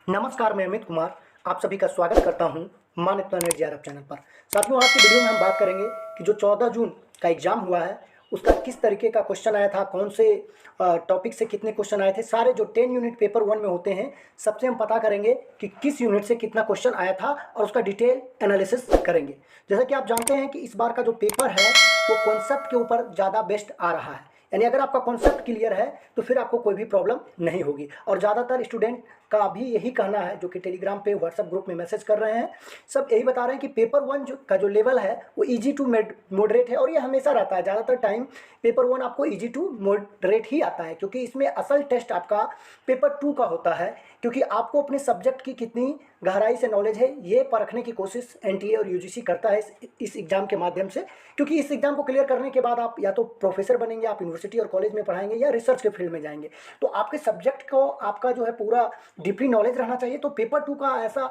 नमस्कार, मैं अमित कुमार आप सभी का स्वागत करता हूं मान्यता नेट जेआरएफ चैनल पर। साथियों, आज की वीडियो में हम बात करेंगे कि जो 14 जून का एग्जाम हुआ है उसका किस तरीके का क्वेश्चन आया था, कौन से टॉपिक से कितने क्वेश्चन आए थे। सारे जो 10 यूनिट पेपर 1 में होते हैं सबसे हम पता करेंगे कि किस यूनिट से कितना क्वेश्चन आया था और उसका डिटेल एनालिसिस करेंगे। जैसा कि आप जानते हैं कि इस बार का जो पेपर है वो कॉन्सेप्ट के ऊपर ज़्यादा बेस्ट आ रहा है, यानी अगर आपका कॉन्सेप्ट क्लियर है तो फिर आपको कोई भी प्रॉब्लम नहीं होगी। और ज़्यादातर स्टूडेंट का भी यही कहना है जो कि टेलीग्राम पे व्हाट्सएप ग्रुप में मैसेज कर रहे हैं, सब यही बता रहे हैं कि पेपर 1 का जो लेवल है वो इजी टू मॉडरेट है। और ये हमेशा रहता है, ज़्यादातर टाइम पेपर 1 आपको इजी टू मॉडरेट ही आता है, क्योंकि इसमें असल टेस्ट आपका पेपर 2 का होता है, क्योंकि आपको अपने सब्जेक्ट की कितनी गहराई से नॉलेज है ये परखने की कोशिश एनटीए और यूजीसी करता है इस एग्ज़ाम के माध्यम से। क्योंकि इस एग्ज़ाम को क्लियर करने के बाद आप या तो प्रोफेसर बनेंगे, आप यूनिवर्सिटी और कॉलेज में पढ़ाएंगे या रिसर्च के फील्ड में जाएंगे, तो आपके सब्जेक्ट को आपका जो है पूरा डीपली नॉलेज रहना चाहिए। तो पेपर 2 का ऐसा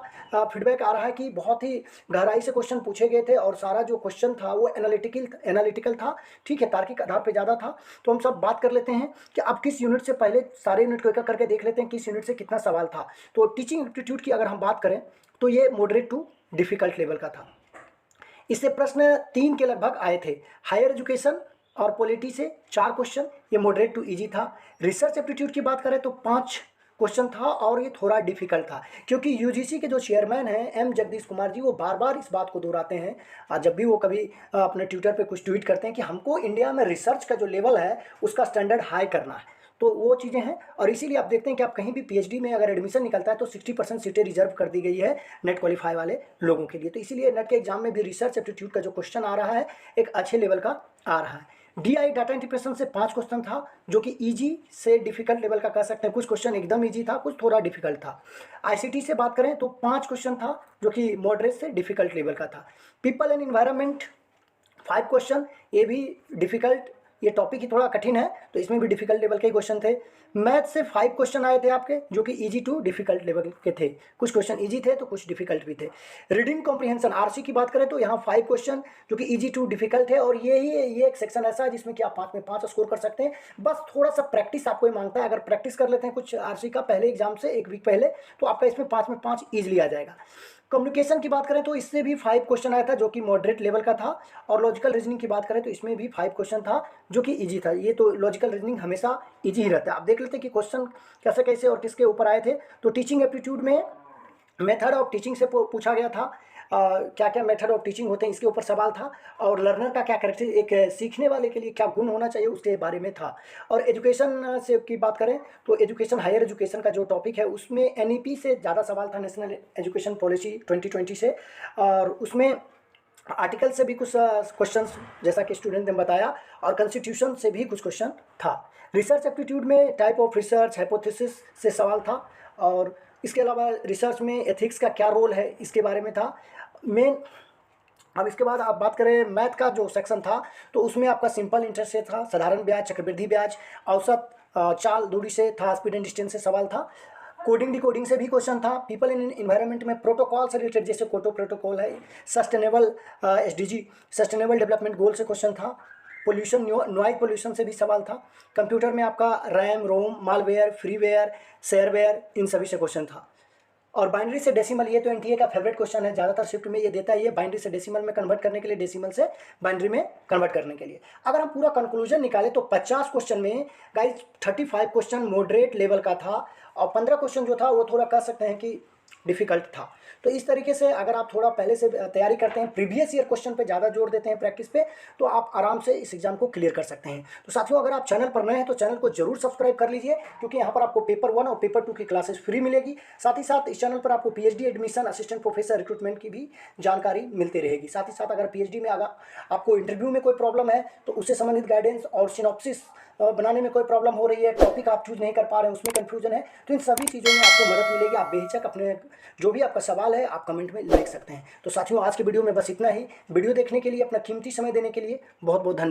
फीडबैक आ रहा है कि बहुत ही गहराई से क्वेश्चन पूछे गए थे और सारा जो क्वेश्चन था वो एनालिटिकल था, ठीक है, तार्किक आधार पर ज़्यादा था। तो हम सब बात कर लेते हैं कि आप किस यूनिट से, पहले सारे यूनिट को एक करके देख लेते हैं किस यूनिट से कितना सवाल था। तो टीचिंग एप्टीट्यूड की अगर हम बात करें तो ये मॉडरेट टू डिफिकल्ट लेवल का था। इससे प्रश्न 3 के लगभग आए थे। हायर एजुकेशन और पॉलिटी से 4 क्वेश्चन, ये मॉडरेट टू इजी था। रिसर्च एप्टीट्यूड की बात करें तो 5 क्वेश्चन था और ये थोड़ा डिफिकल्ट था, क्योंकि यूजीसी के जो चेयरमैन हैं एम जगदीश कुमार जी, वो बार बार इस बात को दोहराते हैं और जब भी वो कभी अपने ट्विटर पे कुछ ट्वीट करते हैं कि हमको इंडिया में रिसर्च का जो लेवल है उसका स्टैंडर्ड हाई करना है। तो वो चीज़ें हैं और इसीलिए आप देखते हैं कि आप कहीं भी पीएचडी में अगर एडमिशन निकलता है तो 60% सीटें रिजर्व कर दी गई है नेट क्वालिफाई वाले लोगों के लिए। तो इसीलिए नेट के एग्जाम में भी रिसर्च एप्टीट्यूड का जो क्वेश्चन आ रहा है एक अच्छे लेवल का आ रहा है। डीआई डाटा इंटरप्रिटेशन से 5 क्वेश्चन था जो कि इजी से डिफिकल्ट लेवल का कह सकते हैं। कुछ क्वेश्चन एकदम इजी था, कुछ थोड़ा डिफिकल्ट था। आईसीटी से बात करें तो 5 क्वेश्चन था जो कि मॉडरेट से डिफिकल्ट लेवल का था। पीपल एंड इन्वायरमेंट 5 क्वेश्चन, ये भी डिफिकल्ट, ये टॉपिक ही थोड़ा कठिन है तो इसमें भी डिफिकल्ट लेवल के क्वेश्चन थे। मैथ से 5 क्वेश्चन आए थे आपके जो कि इजी टू डिफिकल्ट लेवल के थे, कुछ क्वेश्चन इजी थे तो कुछ डिफिकल्ट भी थे। रीडिंग कॉम्प्रिहेंशन आरसी की बात करें तो यहाँ 5 क्वेश्चन जो कि इजी टू डिफिकल्ट है, और ये एक सेक्शन ऐसा है जिसमें कि आप 5 में 5 स्कोर कर सकते हैं। बस थोड़ा सा प्रैक्टिस आपको ये मांगता है, अगर प्रैक्टिस कर लेते हैं कुछ आरसी का पहले एग्जाम से 1 वीक पहले तो आपका इसमें 5 में 5 ईजिली आ जाएगा। कम्युनिकेशन की बात करें तो इससे भी 5 क्वेश्चन आया था जो कि मॉडरेट लेवल का था। और लॉजिकल रीजनिंग की बात करें तो इसमें भी 5 क्वेश्चन था जो कि इजी था। ये तो लॉजिकल रीजनिंग हमेशा इजी ही रहता है। आप देख लेते हैं कि क्वेश्चन कैसे कैसे और किसके ऊपर आए थे। तो टीचिंग एप्टीट्यूड में मेथड ऑफ टीचिंग से पूछा गया था, क्या क्या मेथड ऑफ टीचिंग होते हैं इसके ऊपर सवाल था। और लर्नर का क्या करेक्टर, एक सीखने वाले के लिए क्या गुण होना चाहिए उसके बारे में था। और एजुकेशन से की बात करें तो एजुकेशन, हायर एजुकेशन का जो टॉपिक है उसमें एनईपी से ज़्यादा सवाल था, नेशनल एजुकेशन पॉलिसी 2020 से। और उसमें आर्टिकल से भी कुछ क्वेश्चंस जैसा कि स्टूडेंट ने बताया, और कॉन्स्टिट्यूशन से भी कुछ क्वेश्चन था। रिसर्च एप्टीट्यूड में टाइप ऑफ रिसर्च, हाइपोथेसिस से सवाल था। और इसके अलावा रिसर्च में एथिक्स का क्या रोल है इसके बारे में था मेन। अब इसके बाद आप बात करें मैथ का जो सेक्शन था तो उसमें आपका सिंपल इंटरेस्ट से था, साधारण ब्याज, चक्रवृद्धि ब्याज, औसत चाल दूरी से था, स्पीड एंड डिस्टेंस से सवाल था। कोडिंग डिकोडिंग से भी क्वेश्चन था। पीपल इन इन्वायरमेंट में प्रोटोकॉल से रिलेटेड, जैसे कोटो प्रोटोकॉल है, sustainable SDG sustainable development goal से क्वेश्चन था। पोल्यूशन, नॉइज पोल्यूशन से भी सवाल था। कंप्यूटर में आपका रैम, रोम, मालवेयर, फ्रीवेयर, शेयरवेयर, इन सभी से क्वेश्चन था। और बाइनरी से डेसिमल, ये तो एनटीए का फेवरेट क्वेश्चन है, ज़्यादातर शिफ्ट में ये देता है, ये बाइनरी से डेसिमल में कन्वर्ट करने के लिए, डेसिमल से बाइनरी में कन्वर्ट करने के लिए। अगर हम पूरा कंक्लूजन निकालें तो 50 क्वेश्चन में गाइस 35 क्वेश्चन मॉडरेट लेवल का था और 15 क्वेश्चन जो था वो थोड़ा कह सकते हैं कि डिफिकल्ट था। तो इस तरीके से अगर आप थोड़ा पहले से तैयारी करते हैं, प्रीवियस ईयर क्वेश्चन पे ज़्यादा जोर देते हैं प्रैक्टिस पे, तो आप आराम से इस एग्जाम को क्लियर कर सकते हैं। तो साथियों, अगर आप चैनल पर नए हैं तो चैनल को जरूर सब्सक्राइब कर लीजिए, क्योंकि यहाँ पर आपको पेपर 1 और पेपर 2 की क्लासेस फ्री मिलेगी। साथ ही साथ इस चैनल पर आपको PhD admission, assistant professor recruitment की भी जानकारी मिलती रहेगी। साथ ही साथ अगर पीएचडी में अगर आपको इंटरव्यू में कोई प्रॉब्लम है तो उससे संबंधित गाइडेंस और सिनॉप्सिस बनाने में कोई प्रॉब्लम हो रही है, टॉपिक आप चूज नहीं कर पा रहे हैं, उसमें कंफ्यूजन है, तो इन सभी चीज़ों में आपको मदद मिलेगी। आप बेहिचक अपने जो भी आपका सवाल है आप कमेंट में लिख सकते हैं। तो साथियों, आज की वीडियो में बस इतना ही। वीडियो देखने के लिए, अपना कीमती समय देने के लिए बहुत बहुत धन्यवाद।